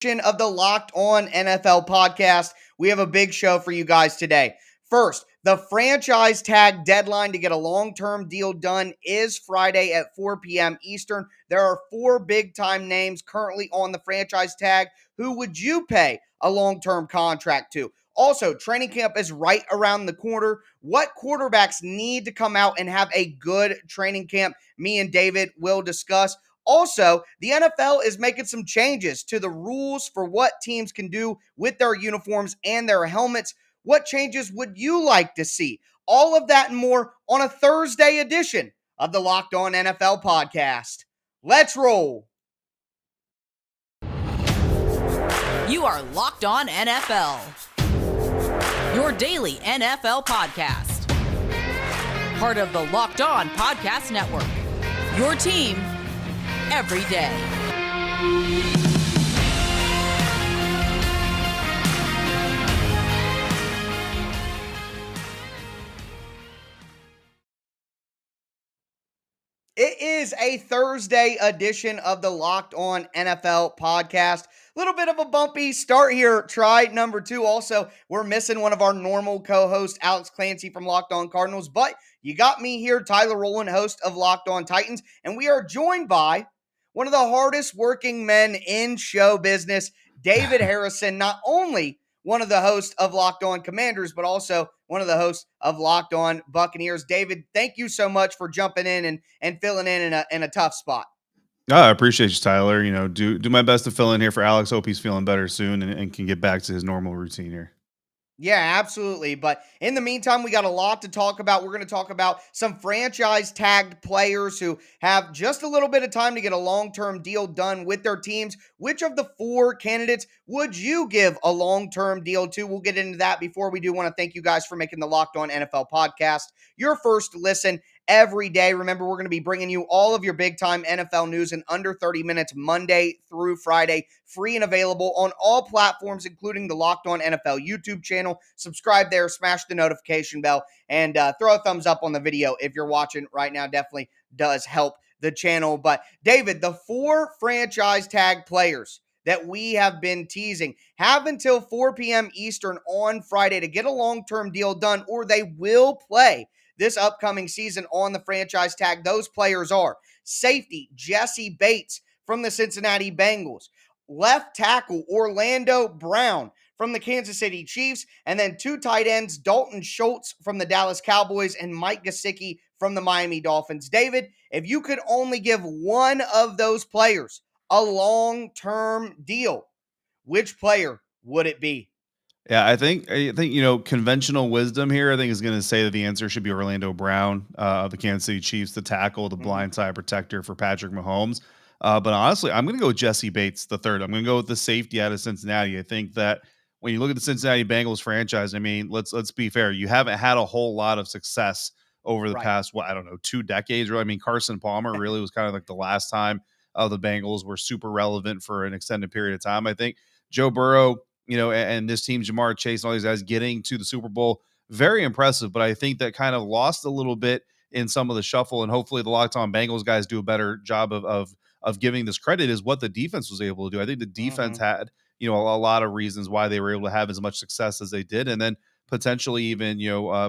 Of the Locked On NFL podcast. We have a big show for you guys today. First, the franchise tag deadline to get a long-term deal done is Friday at 4 p.m. Eastern. There are 4 big-time names currently on the franchise tag. Who would you pay a long-term contract to? Also, training camp is right around the corner. What quarterbacks need to come out and have a good training camp? Me and David will discuss. Also, the NFL is making some changes to the rules for what teams can do with their uniforms and their helmets. What changes would you like to see? All of that and more on a Thursday edition of the Locked On NFL podcast. Let's roll. You are Locked On NFL, your daily NFL podcast. Part of the Locked On Podcast Network, your team every day. It is a Thursday edition of the Locked On NFL podcast. A little bit of a bumpy start here. Try number 2. Also, we're missing one of our normal co-hosts, Alex Clancy from Locked On Cardinals, but you got me here, Tyler Rowland, host of Locked On Titans, and we are joined by one of the hardest working men in show business, David Harrison, not only one of the hosts of Locked On Commanders, but also one of the hosts of Locked On Buccaneers. David, thank you so much for jumping in and filling in a tough spot. Oh, I appreciate you, Tyler. You know, do my best to fill in here for Alex. Hope he's feeling better soon and can get back to his normal routine here. Yeah, absolutely. But in the meantime, we got a lot to talk about. We're going to talk about some franchise tagged players who have just a little bit of time to get a long-term deal done with their teams. Which of the 4 candidates would you give a long-term deal to? We'll get into that. Before we do, want to thank you guys for making the Locked On NFL podcast your first listen every day. Remember, we're going to be bringing you all of your big-time NFL news in under 30 minutes, Monday through Friday, free and available on all platforms, including the Locked On NFL YouTube channel. Subscribe there, smash the notification bell, and throw a thumbs up on the video if you're watching right now. Definitely does help the channel. But, David, the 4 franchise tag players that we have been teasing have until 4 p.m. Eastern on Friday to get a long-term deal done, or they will play this upcoming season on the franchise tag. Those players are safety Jessie Bates from the Cincinnati Bengals, left tackle Orlando Brown from the Kansas City Chiefs, and then 2 tight ends, Dalton Schultz from the Dallas Cowboys and Mike Gesicki from the Miami Dolphins. David, if you could only give one of those players a long-term deal, which player would it be? Yeah, I think conventional wisdom here, I think, is going to say that the answer should be Orlando Brown of the Kansas City Chiefs, the tackle, the blindside protector for Patrick Mahomes. But honestly, I'm going to go with Jessie Bates the third. I'm going to go with the safety out of Cincinnati. I think that when you look at the Cincinnati Bengals franchise, I mean, let's be fair. You haven't had a whole lot of success over the past, 2 decades. Really, I mean, Carson Palmer really was kind of like the last time the Bengals were super relevant for an extended period of time. I think Joe Burrow, and this team, Jamar Chase and all these guys getting to the Super Bowl, very impressive. But I think that kind of lost a little bit in some of the shuffle, and hopefully the Locked On Bengals guys do a better job of giving this credit is what the defense was able to do. I think the defense had, a lot of reasons why they were able to have as much success as they did, and then potentially even,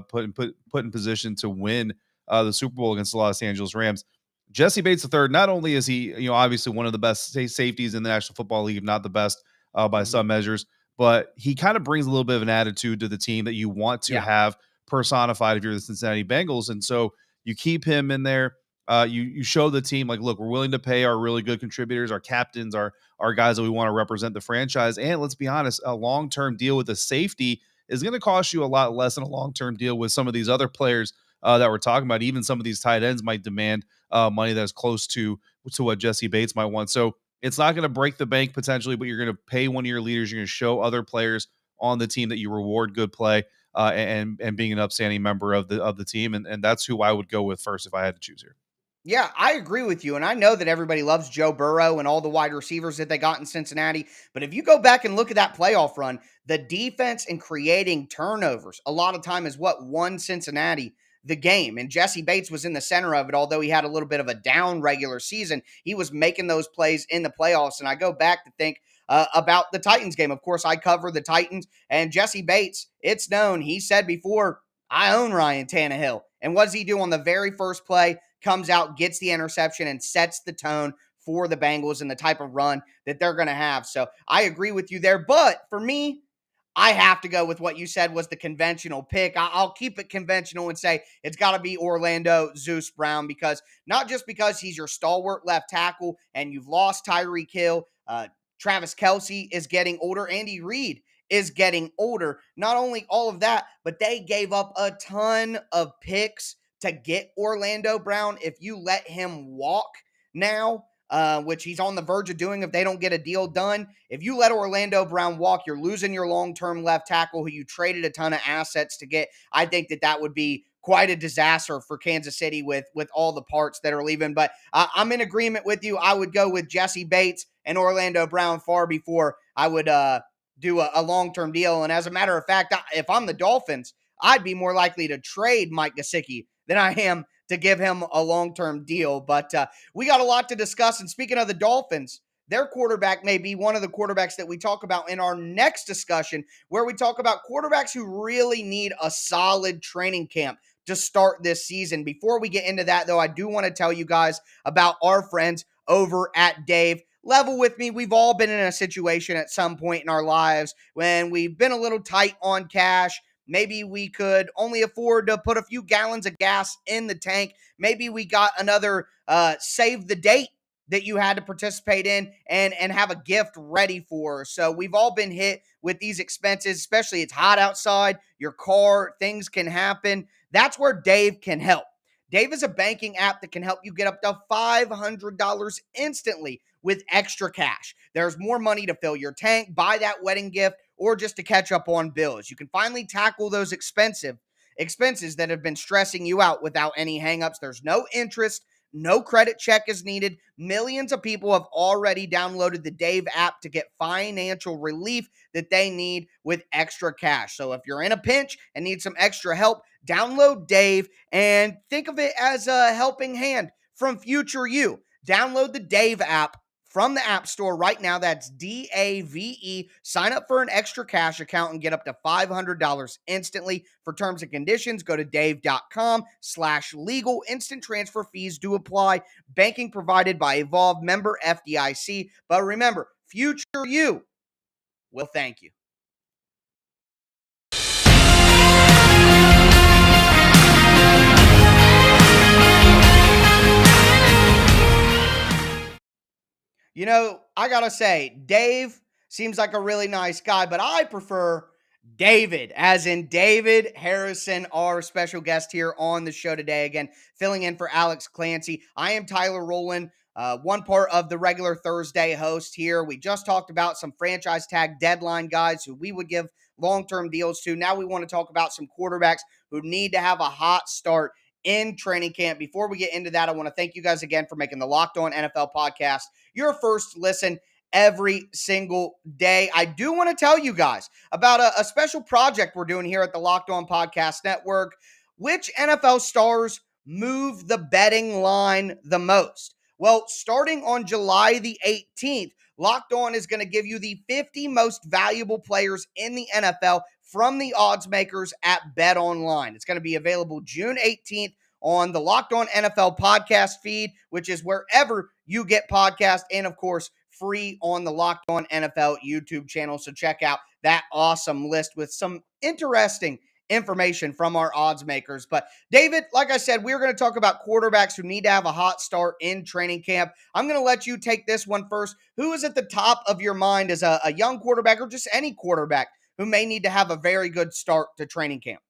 put in position to win the Super Bowl against the Los Angeles Rams. Jessie Bates III, not only is he, obviously one of the best safeties in the National Football League, if not the best by some measures, but he kind of brings a little bit of an attitude to the team that you want to have personified if you're the Cincinnati Bengals. And so you keep him in there. You show the team, like, look, we're willing to pay our really good contributors, our captains, our guys that we want to represent the franchise. And let's be honest, a long-term deal with a safety is going to cost you a lot less than a long-term deal with some of these other players that we're talking about. Even some of these tight ends might demand money that's close to what Jessie Bates might want. So it's not going to break the bank potentially, but you're going to pay one of your leaders. You're going to show other players on the team that you reward good play and being an upstanding member of the team. And that's who I would go with first if I had to choose here. Yeah, I agree with you. And I know that everybody loves Joe Burrow and all the wide receivers that they got in Cincinnati. But if you go back and look at that playoff run, the defense and creating turnovers a lot of time is what won Cincinnati the game. And Jessie Bates was in the center of it. Although he had a little bit of a down regular season, he was making those plays in the playoffs. And I go back to think about the Titans game. Of course, I cover the Titans, and Jessie Bates, it's known, he said before, I own Ryan Tannehill. And what does he do on the very first play? Comes out, gets the interception, and sets the tone for the Bengals and the type of run that they're going to have. So I agree with you there. But for me, I have to go with what you said was the conventional pick. I'll keep it conventional and say it's got to be Orlando Zeus Brown, because not just because he's your stalwart left tackle and you've lost Tyreek Hill, Travis Kelce is getting older, Andy Reid is getting older. Not only all of that, but they gave up a ton of picks to get Orlando Brown. If you let him walk now, which he's on the verge of doing if they don't get a deal done. If you let Orlando Brown walk, you're losing your long-term left tackle who you traded a ton of assets to get. I think that would be quite a disaster for Kansas City with all the parts that are leaving. But I'm in agreement with you. I would go with Jessie Bates and Orlando Brown far before I would do a long-term deal. And as a matter of fact, if I'm the Dolphins, I'd be more likely to trade Mike Gesicki than I am to give him a long-term deal. But we got a lot to discuss. And speaking of the Dolphins, their quarterback may be one of the quarterbacks that we talk about in our next discussion, where we talk about quarterbacks who really need a solid training camp to start this season. Before we get into that, though, I do want to tell you guys about our friends over at Dave. Level with me, we've all been in a situation at some point in our lives when we've been a little tight on cash. Maybe we could only afford to put a few gallons of gas in the tank. Maybe we got another save the date that you had to participate in and have a gift ready for. So we've all been hit with these expenses, especially it's hot outside, your car, things can happen. That's where Dave can help. Dave is a banking app that can help you get up to $500 instantly with extra cash. There's more money to fill your tank, buy that wedding gift, or just to catch up on bills. You can finally tackle those expenses that have been stressing you out without any hangups. There's no interest, no credit check is needed. Millions of people have already downloaded the Dave app to get financial relief that they need with extra cash. So if you're in a pinch and need some extra help, download Dave and think of it as a helping hand from future you. Download the Dave app from the App Store right now. That's DAVE. Sign up for an extra cash account and get up to $500 instantly. For terms and conditions, go to dave.com/legal. Instant transfer fees do apply. Banking provided by Evolve, member FDIC. But remember, future you will thank you. You know, I got to say, Dave seems like a really nice guy, but I prefer David, as in David Harrison, our special guest here on the show today. Again, filling in for Alex Clancy. I am Tyler Rowland, one part of the regular Thursday host here. We just talked about some franchise tag deadline guys who we would give long-term deals to. Now we want to talk about some quarterbacks who need to have a hot start in training camp. Before we get into that, I want to thank you guys again for making the Locked On NFL podcast your first listen every single day. I do want to tell you guys about a special project we're doing here at the Locked On Podcast Network. Which NFL stars move the betting line the most? Well, starting on July the 18th, Locked On is going to give you the 50 most valuable players in the NFL from the odds makers at Bet Online. It's going to be available June 18th on the Locked On NFL podcast feed, which is wherever you get podcasts, and of course, free on the Locked On NFL YouTube channel. So check out that awesome list with some interesting information from our odds makers. But David, like I said, we're going to talk about quarterbacks who need to have a hot start in training camp. I'm going to let you take this one first. Who is at the top of your mind as a young quarterback, or just any quarterback who may need to have a very good start to training camp?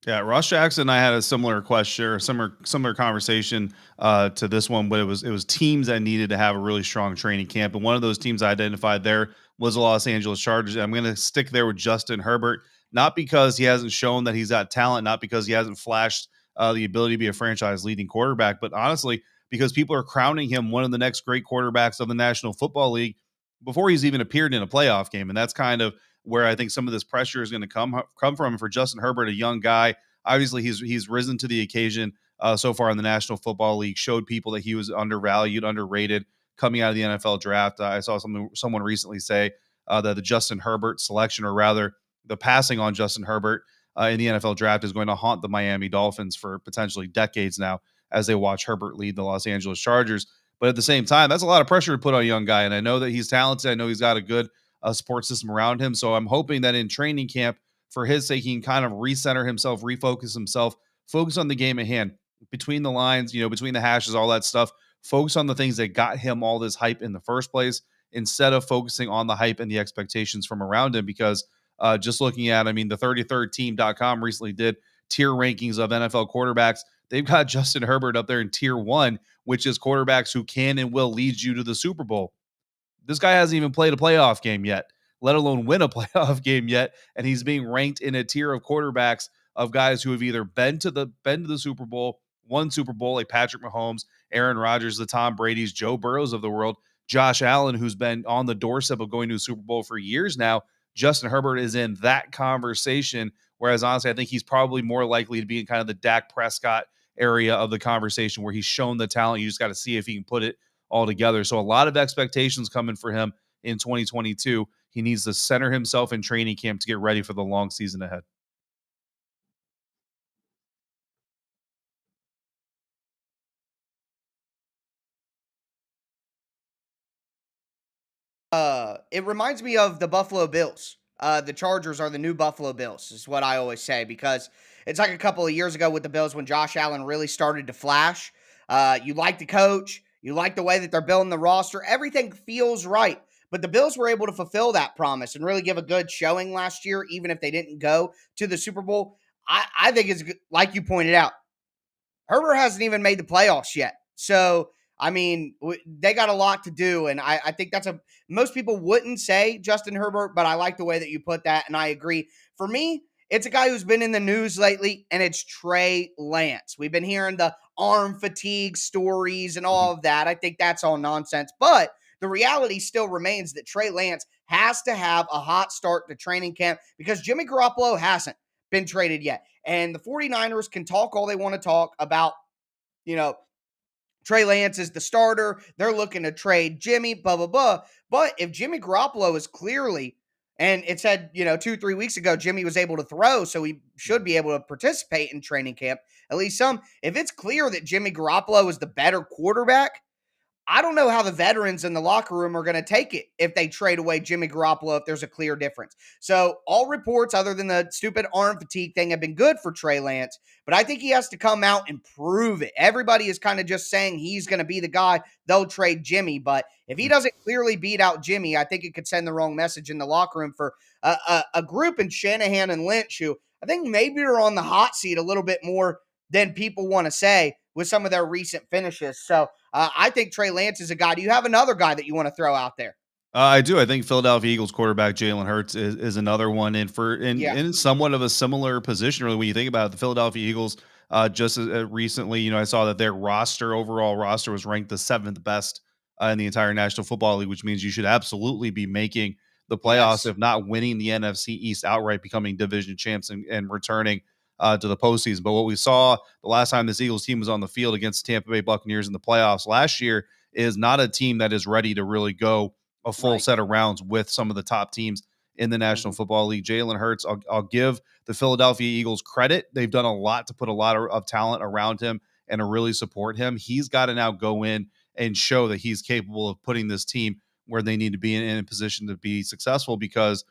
Yeah, Ross Jackson and I had a similar question, or similar conversation to this one, but it was teams that needed to have a really strong training camp, and one of those teams I identified there was the Los Angeles Chargers. I'm going to stick there with Justin Herbert, not because he hasn't shown that he's got talent, not because he hasn't flashed the ability to be a franchise-leading quarterback, but honestly, because people are crowning him one of the next great quarterbacks of the National Football League before he's even appeared in a playoff game, and that's kind of where I think some of this pressure is going to come from for Justin Herbert, a young guy. Obviously, he's risen to the occasion so far in the National Football League, showed people that he was undervalued, underrated coming out of the NFL draft. I saw someone recently say that the Justin Herbert selection, or rather the passing on Justin Herbert in the NFL draft, is going to haunt the Miami Dolphins for potentially decades now as they watch Herbert lead the Los Angeles Chargers. But at the same time, that's a lot of pressure to put on a young guy. And I know that he's talented. I know he's got a good support system around him. So I'm hoping that in training camp, for his sake, he can kind of recenter himself, refocus himself, focus on the game at hand, between the lines, between the hashes, all that stuff. Focus on the things that got him all this hype in the first place, instead of focusing on the hype and the expectations from around him. Because just looking at, the 33rdteam.com recently did tier rankings of NFL quarterbacks. They've got Justin Herbert up there in tier 1, which is quarterbacks who can and will lead you to the Super Bowl. This guy hasn't even played a playoff game yet, let alone win a playoff game yet, and he's being ranked in a tier of quarterbacks of guys who have either been to the Super Bowl, won Super Bowl, like Patrick Mahomes, Aaron Rodgers, the Tom Brady's, Joe Burrows of the world, Josh Allen, who's been on the doorstep of going to a Super Bowl for years now. Justin Herbert is in that conversation, whereas honestly, I think he's probably more likely to be in kind of the Dak Prescott area of the conversation, where he's shown the talent. You just got to see if he can put it all together. So a lot of expectations coming for him in 2022. He needs to center himself in training camp to get ready for the long season ahead. It reminds me of the Buffalo Bills. The Chargers are the new Buffalo Bills, is what I always say, because it's like a couple of years ago with the Bills when Josh Allen really started to flash. You like the coach, you like the way that they're building the roster, everything feels right. But the Bills were able to fulfill that promise and really give a good showing last year, even if they didn't go to the Super Bowl. I think it's like you pointed out, Herbert hasn't even made the playoffs yet. So, they got a lot to do. And I think most people wouldn't say Justin Herbert, but I like the way that you put that. And I agree. For me, it's a guy who's been in the news lately, and it's Trey Lance. We've been hearing the arm fatigue stories and all of that. I think that's all nonsense. But the reality still remains that Trey Lance has to have a hot start to training camp, because Jimmy Garoppolo hasn't been traded yet. And the 49ers can talk all they want to talk about, Trey Lance is the starter. They're looking to trade Jimmy, blah, blah, blah. But if Jimmy Garoppolo is clearly, and it said, 2-3 weeks ago, Jimmy was able to throw, so he should be able to participate in training camp, at least some. If it's clear that Jimmy Garoppolo is the better quarterback, I don't know how the veterans in the locker room are going to take it if they trade away Jimmy Garoppolo, if there's a clear difference. So all reports, other than the stupid arm fatigue thing, have been good for Trey Lance, but I think he has to come out and prove it. Everybody is kind of just saying he's going to be the guy. They'll trade Jimmy, but if he doesn't clearly beat out Jimmy, I think it could send the wrong message in the locker room for a group in Shanahan and Lynch, who I think maybe are on the hot seat a little bit more than people want to say with some of their recent finishes. So I think Trey Lance is a guy. Do you have another guy that you want to throw out there? I do. I think Philadelphia Eagles quarterback Jalen Hurts is another one, and in somewhat of a similar position. Really, when you think about it, the Philadelphia Eagles, just recently, I saw that their overall roster was ranked the 7th best in the entire National Football League, which means you should absolutely be making the playoffs, if not winning the NFC East outright, becoming division champs and returning to the postseason. But what we saw the last time this Eagles team was on the field against the Tampa Bay Buccaneers in the playoffs last year is not a team that is ready to really go a full set of rounds with some of the top teams in the National Football League. Jalen Hurts, I'll give the Philadelphia Eagles credit. They've done a lot to put a lot of talent around him and to really support him. He's got to now go in and show that he's capable of putting this team where they need to be in a position to be successful, because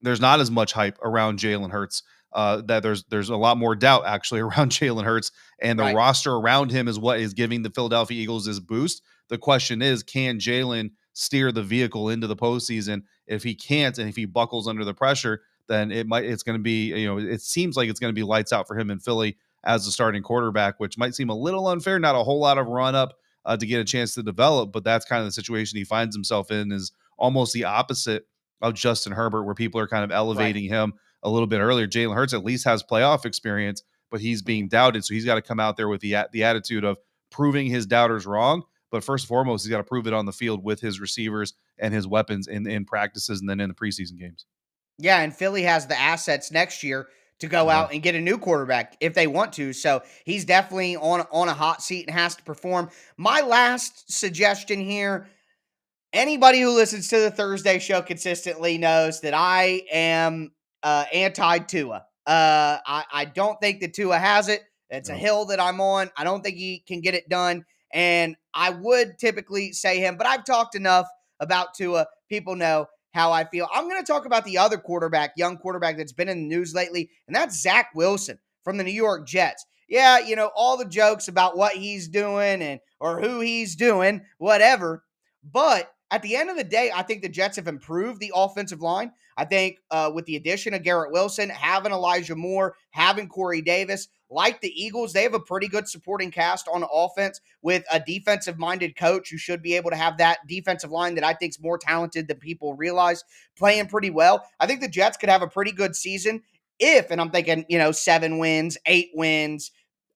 there's not as much hype around Jalen Hurts. That there's a lot more doubt actually around Jalen Hurts, and the roster around him is what is giving the Philadelphia Eagles this boost. The question is, can Jalen steer the vehicle into the postseason? If he can't, and if he buckles under the pressure, then it's going to be, it seems like it's going to be lights out for him in Philly as the starting quarterback, which might seem a little unfair. Not a whole lot of run up to get a chance to develop, but that's kind of the situation he finds himself in, is almost the opposite of Justin Herbert, where people are kind of elevating him a little bit earlier. Jalen Hurts at least has playoff experience, but he's being doubted. So he's got to come out there with the attitude of proving his doubters wrong. But first and foremost, he's got to prove it on the field with his receivers and his weapons in practices and then in the preseason games. Yeah, and Philly has the assets next year to go out and get a new quarterback if they want to. So he's definitely on a hot seat and has to perform. My last suggestion here, Anybody who listens to the Thursday show consistently knows that I am anti-Tua. I don't think that Tua has it. It's a No. hill that I'm on. I don't think he can get it done. And I would typically say him, but I've talked enough about Tua. People know how I feel. I'm going to talk about the other quarterback, young quarterback that's been in the news lately, and that's Zach Wilson from the New York Jets. Yeah, all the jokes about what he's doing and or who he's doing, whatever. But at the end of the day, I think the Jets have improved the offensive line. I think with the addition of Garrett Wilson, having Elijah Moore, having Corey Davis, like the Eagles, they have a pretty good supporting cast on offense with a defensive-minded coach who should be able to have that defensive line that I think is more talented than people realize, playing pretty well. I think the Jets could have a pretty good season if, and I'm thinking, 7 wins, 8 wins,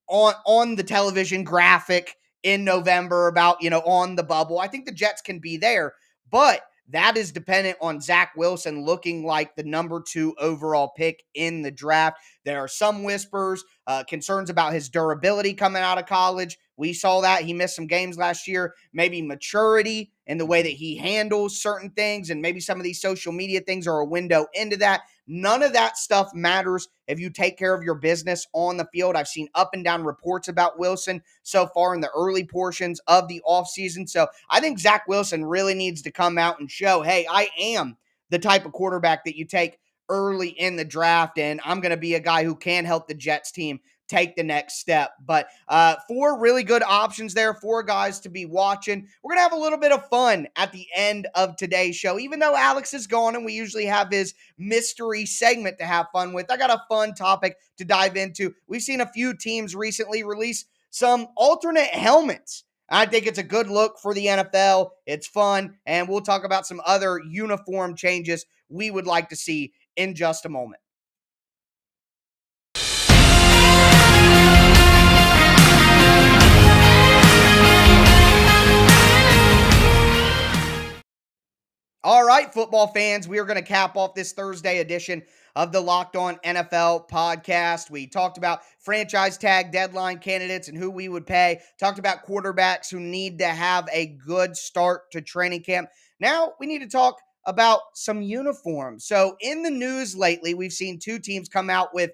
on the television graphic in November about, on the bubble. I think the Jets can be there, but that is dependent on Zach Wilson looking like the number 2 overall pick in the draft. There are some whispers, concerns about his durability coming out of college. We saw that. He missed some games last year. Maybe maturity in the way that he handles certain things, and maybe some of these social media things are a window into that. None of that stuff matters if you take care of your business on the field. I've seen up and down reports about Wilson so far in the early portions of the offseason. So I think Zach Wilson really needs to come out and show, hey, I am the type of quarterback that you take early in the draft, and I'm going to be a guy who can help the Jets team take the next step. But 4 really good options there, 4 guys to be watching. We're going to have a little bit of fun at the end of today's show. Even though Alex is gone and we usually have his mystery segment to have fun with, I got a fun topic to dive into. We've seen a few teams recently release some alternate helmets. I think it's a good look for the NFL. It's fun, and we'll talk about some other uniform changes we would like to see in just a moment. All right, football fans, we are going to cap off this Thursday edition of the Locked On NFL podcast. We talked about franchise tag deadline candidates and who we would pay, talked about quarterbacks who need to have a good start to training camp. Now we need to talk about some uniforms. So in the news lately, we've seen 2 teams come out with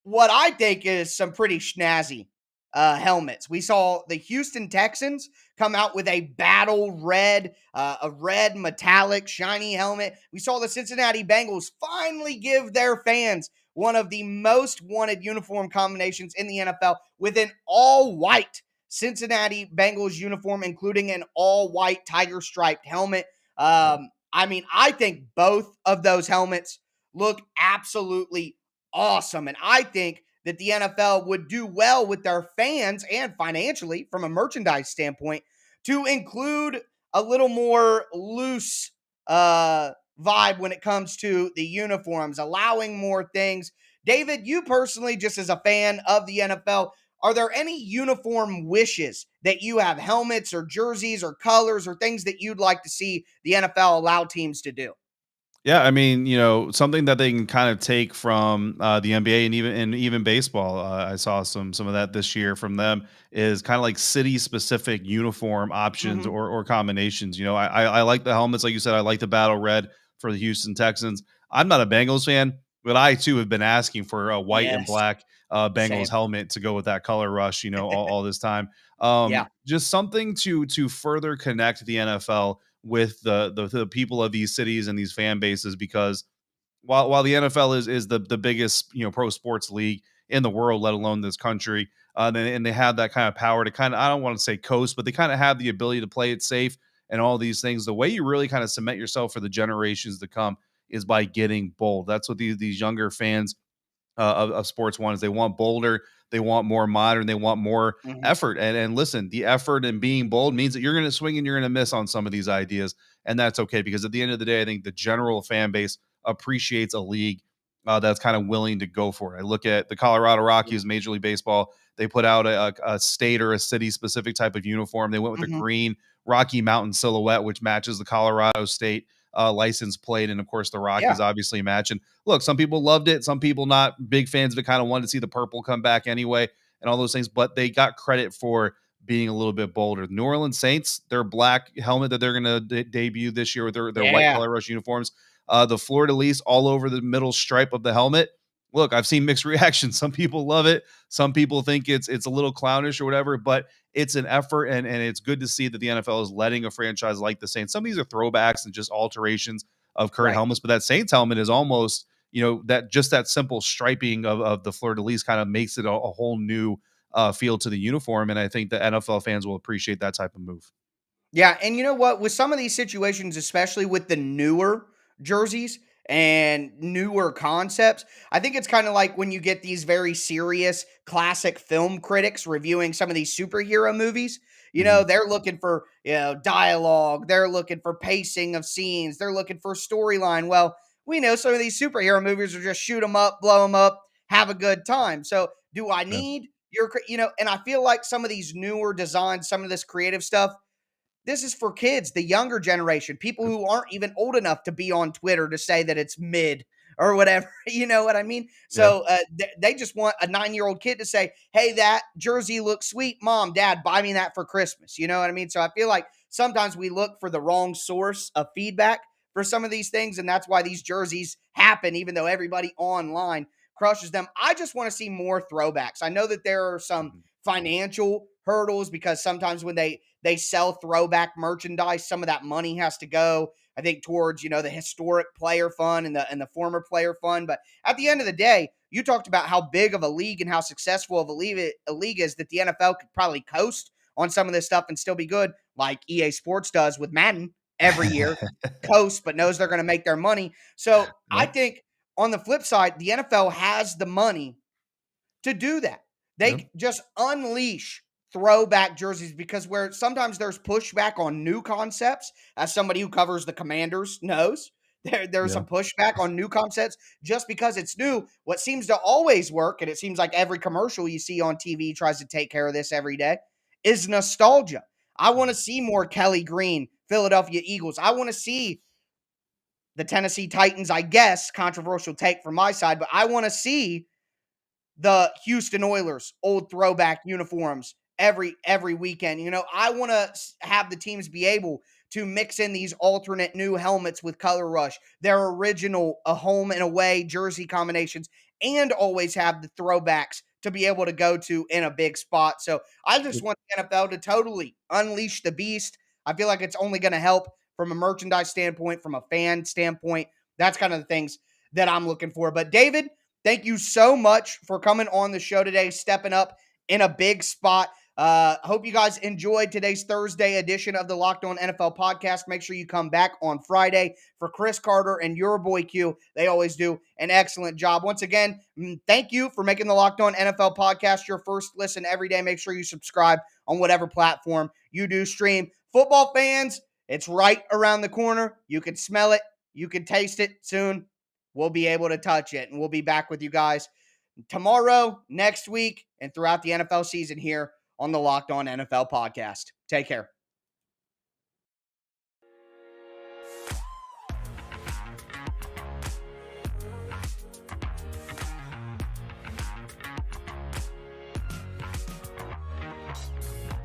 what I think is some pretty snazzy helmets. We saw the Houston Texans come out with a battle red, a red metallic shiny helmet. We saw the Cincinnati Bengals finally give their fans one of the most wanted uniform combinations in the NFL with an all-white Cincinnati Bengals uniform, including an all-white tiger striped helmet. I think both of those helmets look absolutely awesome. And I think that the NFL would do well with their fans and financially from a merchandise standpoint to include a little more loose vibe when it comes to the uniforms, allowing more things. David, you personally, just as a fan of the NFL, are there any uniform wishes that you have, helmets or jerseys or colors or things that you'd like to see the NFL allow teams to do? Yeah, I mean, something that they can kind of take from the NBA and even baseball. I saw some of that this year from them is kind of like city specific uniform options Mm-hmm. or combinations. I like the helmets, like you said. I like the battle red for the Houston Texans. I'm not a Bengals fan, but I too have been asking for a white and Yes, black Bengals same. helmet to go with that color rush. All this time. Yeah. Just something to further connect the NFL with the people of these cities and these fan bases, because while the NFL is the biggest pro sports league in the world, let alone this country, and they have that kind of power to kind of, I don't want to say coast, but they kind of have the ability to play it safe and all these things. The way you really kind of cement yourself for the generations to come is by getting bold. That's what these younger fans of sports want. Is they want bolder, they want more modern, they want more Mm-hmm. effort. And listen, the effort and being bold means that you're going to swing and you're going to miss on some of these ideas, and that's okay, because at the end of the day, I think the general fan base appreciates a league that's kind of willing to go for it. I look at the Colorado Rockies, Major League Baseball. They put out a state or a city specific type of uniform. They went with the Mm-hmm. green Rocky Mountain silhouette, which matches the Colorado State license plate, and of course the Yeah. Rockies obviously match. And look, some people loved it, some people not big fans, but kind of wanted to see the purple come back anyway, and all those things. But they got credit for being a little bit bolder. New Orleans Saints, their black helmet that they're going to debut this year with their white Yeah. color rush uniforms, the fleur-de-lis all over the middle stripe of the helmet. Look, I've seen mixed reactions. Some people love it. Some people think it's a little clownish or whatever, but it's an effort, and it's good to see that the NFL is letting a franchise like the Saints. Some of these are throwbacks and just alterations of current Right. helmets, but that Saints helmet is almost, that simple striping of the fleur-de-lis kind of makes it a whole new feel to the uniform, and I think the NFL fans will appreciate that type of move. Yeah, and you know what? With some of these situations, especially with the newer jerseys and newer concepts, I think it's kind of like when you get these very serious classic film critics reviewing some of these superhero movies. Mhm. They're looking for, dialogue, they're looking for pacing of scenes, they're looking for storyline. Well, we know some of these superhero movies are just shoot them up, blow them up, have a good time. So, do I Yeah. need and I feel like some of these newer designs, some of this creative stuff, this is for kids, the younger generation, people Yep. who aren't even old enough to be on Twitter to say that it's mid or whatever. You know what I mean? Yeah. So they just want a 9-year-old kid to say, "Hey, that jersey looks sweet, Mom, Dad, buy me that for Christmas." You know what I mean? So I feel like sometimes we look for the wrong source of feedback for some of these things, and that's why these jerseys happen, even though everybody online crushes them. I just want to see more throwbacks. I know that there are some Mhm. financial hurdles because sometimes when they sell throwback merchandise, some of that money has to go, I think, towards, the historic player fund and the former player fund. But at the end of the day, you talked about how big of a league and how successful of a league is, that the NFL could probably coast on some of this stuff and still be good, like EA Sports does with Madden every year, coast, but knows they're going to make their money. So I Yep. think on the flip side, the NFL has the money to do that. Yep. They just unleash throwback jerseys, because where sometimes there's pushback on new concepts, as somebody who covers the Commanders knows, there's Yeah. some pushback on new concepts just because it's new. What seems to always work, and it seems like every commercial you see on TV tries to take care of this every day, is nostalgia. I want to see more Kelly Green, Philadelphia Eagles. I want to see the Tennessee Titans, I guess, controversial take from my side, but I want to see the Houston Oilers old throwback uniforms every weekend. I want to have the teams be able to mix in these alternate new helmets with color rush, their original a home and away jersey combinations, and always have the throwbacks to be able to go to in a big spot. So I just want the NFL to totally unleash the beast. I feel like it's only going to help from a merchandise standpoint, from a fan standpoint. That's kind of the things that I'm looking for. But David, thank you so much for coming on the show today, stepping up in a big spot. Hope you guys enjoyed today's Thursday edition of the Locked On NFL podcast. Make sure you come back on Friday for Chris Carter and your boy Q. They always do an excellent job. Once again, thank you for making the Locked On NFL podcast your first listen every day. Make sure you subscribe on whatever platform you do stream. Football fans, it's right around the corner. You can smell it. You can taste it soon. We'll be able to touch it, and we'll be back with you guys tomorrow, next week, and throughout the NFL season here on the Locked On NFL podcast. Take care.